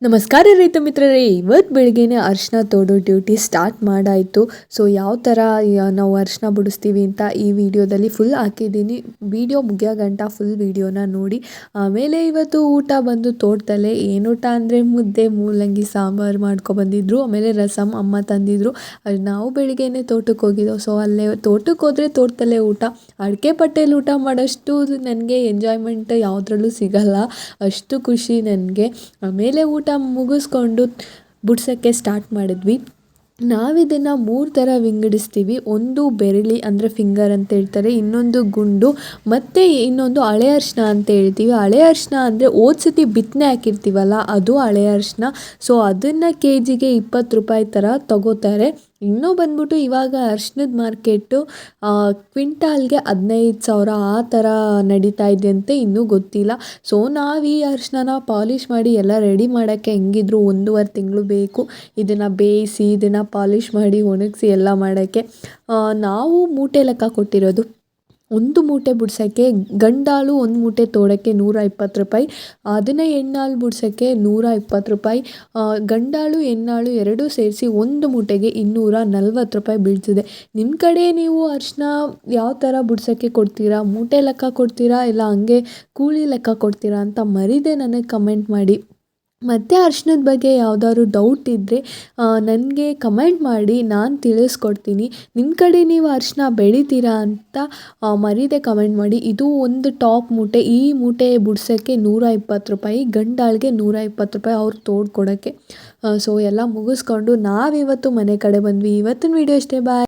ನಮಸ್ಕಾರ ರೈತ ಮಿತ್ರರೇ, ಇವತ್ತು ಬೆಳಿಗ್ಗೆನೆ ಅರಿಶಿನ ತೋಡೋ ಡ್ಯೂಟಿ ಸ್ಟಾರ್ಟ್ ಮಾಡಾಯಿತು. ಸೊ ಯಾವ ಥರ ನಾವು ಅರಿಶಿನ ಬಿಡಿಸ್ತೀವಿ ಅಂತ ಈ ವಿಡಿಯೋದಲ್ಲಿ ಫುಲ್ ಹಾಕಿದ್ದೀನಿ. ವಿಡಿಯೋ ಮುಗಿಯೋ ಗಂಟ ಫುಲ್ ವಿಡಿಯೋನ ನೋಡಿ. ಆಮೇಲೆ ಇವತ್ತು ಊಟ ಬಂದು ತೋಟದಲ್ಲೇ. ಏನು ಊಟ ಅಂದರೆ ಮುದ್ದೆ, ಮೂಲಂಗಿ ಸಾಂಬಾರು ಮಾಡ್ಕೊಬಂದಿದ್ರು. ಆಮೇಲೆ ರಸಮ್ ಅಮ್ಮ ತಂದಿದ್ರು. ನಾವು ಬೆಳಿಗ್ಗೆನೆ ತೋಟಕ್ಕೆ ಹೋಗಿದ್ದೆವು. ಸೊ ಅಲ್ಲೇ ತೋಟಕ್ಕೆ ಹೋದರೆ ತೋಟದಲ್ಲೇ ಊಟ. ಅಡಿಕೆ ಪಟ್ಟೆಯಲ್ಲಿ ಊಟ ಮಾಡೋಷ್ಟು ನನಗೆ ಎಂಜಾಯ್ಮೆಂಟ್ ಯಾವುದ್ರಲ್ಲೂ ಸಿಗಲ್ಲ. ಅಷ್ಟು ಖುಷಿ ನನಗೆ. ಆಮೇಲೆ ಊಟ ಮುಗಿಸ್ಕೊಂಡು ಬಿಡ್ಸೋಕ್ಕೆ ಸ್ಟಾರ್ಟ್ ಮಾಡಿದ್ವಿ. ನಾವಿದನ್ನು 3 ಥರ ವಿಂಗಡಿಸ್ತೀವಿ. ಒಂದು ಬೆರಳಿ ಅಂದರೆ ಫಿಂಗರ್ ಅಂತ ಹೇಳ್ತಾರೆ, ಇನ್ನೊಂದು ಗುಂಡು, ಮತ್ತು ಇನ್ನೊಂದು ಹಳೆ ಅರಿಶಿನ ಅಂತ ಹೇಳ್ತೀವಿ. ಹಳೆ ಅರಿಶಿನ ಅಂದರೆ ಸತಿ ಬಿತ್ತನೆ ಹಾಕಿರ್ತೀವಲ್ಲ, ಅದು ಹಳೆ ಅರಿಶಿನ. ಸೊ ಅದನ್ನು ಕೆಜಿಗೆ 20 ರೂಪಾಯಿ ಥರ ತಗೋತಾರೆ. ಇನ್ನೂ ಬಂದ್ಬಿಟ್ಟು ಇವಾಗ ಅರಿಶಿನದ ಮಾರ್ಕೆಟು ಕ್ವಿಂಟಾಲ್ಗೆ 15,000 ಆ ಥರ ನಡೀತಾ ಇದೆಯಂತೆ, ಇನ್ನೂ ಗೊತ್ತಿಲ್ಲ. ಸೊ ನಾವು ಈ ಅರಿಶಿನ ಪಾಲಿಷ್ ಮಾಡಿ ಎಲ್ಲ ರೆಡಿ ಮಾಡೋಕ್ಕೆ ಹೆಂಗಿದ್ರು 1.5 ತಿಂಗಳು ಬೇಕು. ಇದನ್ನು ಬೇಯಿಸಿ, ಇದನ್ನು ಪಾಲಿಷ್ ಮಾಡಿ, ಒಣಗಿಸಿ ಎಲ್ಲ ಮಾಡೋಕ್ಕೆ. ನಾವು ಮೂಟೆ ಲೆಕ್ಕ ಕೊಟ್ಟಿರೋದು. ಒಂದು ಮೂಟೆ ಬಿಡ್ಸೋಕ್ಕೆ ಗಂಡಾಳು, ಒಂದು ಮೂಟೆ ತೋಡೋಕ್ಕೆ 120 ರೂಪಾಯಿ. ಅದನ್ನು ಹೆಣ್ಣಾಳು ಬಿಡ್ಸೋಕ್ಕೆ 120 ರೂಪಾಯಿ. ಗಂಡಾಳು ಹೆಣ್ಣಾಳು ಎರಡೂ ಸೇರಿಸಿ ಒಂದು ಮೂಟೆಗೆ 240 ರೂಪಾಯಿ ಬೀಳ್ತಿದೆ. ನಿಮ್ಮ ಕಡೆ ನೀವು ಅರಿಶಿನ ಯಾವ ಥರ ಬಿಡ್ಸೋಕ್ಕೆ ಕೊಡ್ತೀರಾ? ಮೂಟೆ ಲೆಕ್ಕ ಕೊಡ್ತೀರಾ ಇಲ್ಲ ಹಂಗೆ ಕೂಲಿ ಲೆಕ್ಕ ಕೊಡ್ತೀರಾ ಅಂತ ಮರೀದೆ ನನಗೆ ಕಮೆಂಟ್ ಮಾಡಿ. ಮತ್ತು ಅರಿಶಿನದ ಬಗ್ಗೆ ಯಾವುದಾದ್ರು ಡೌಟ್ ಇದ್ದರೆ ನನಗೆ ಕಮೆಂಟ್ ಮಾಡಿ, ನಾನು ತಿಳಿಸ್ಕೊಡ್ತೀನಿ. ನಿಮ್ಮ ಕಡೆ ನೀವು ಅರಿಶಿನ ಬೆಳಿತೀರಾ ಅಂತ ಮರೀದೆ ಕಮೆಂಟ್ ಮಾಡಿ. ಇದು ಒಂದು ಟಾಪ್ ಮೂಟೆ. ಈ ಮೂಟೆ ಬಿಡ್ಸೋಕ್ಕೆ 120 ರೂಪಾಯಿ, ಗಂಡಾಳಿಗೆ 120 ರೂಪಾಯಿ ಅವ್ರು ತೋಡ್ಕೊಡೋಕ್ಕೆ. ಸೊ ಎಲ್ಲ ಮುಗಿಸ್ಕೊಂಡು ನಾವಿವತ್ತು ಮನೆ ಕಡೆ ಬಂದ್ವಿ. ಇವತ್ತಿನ ವೀಡಿಯೋ ಇಷ್ಟೇ. ಬಾಯ್.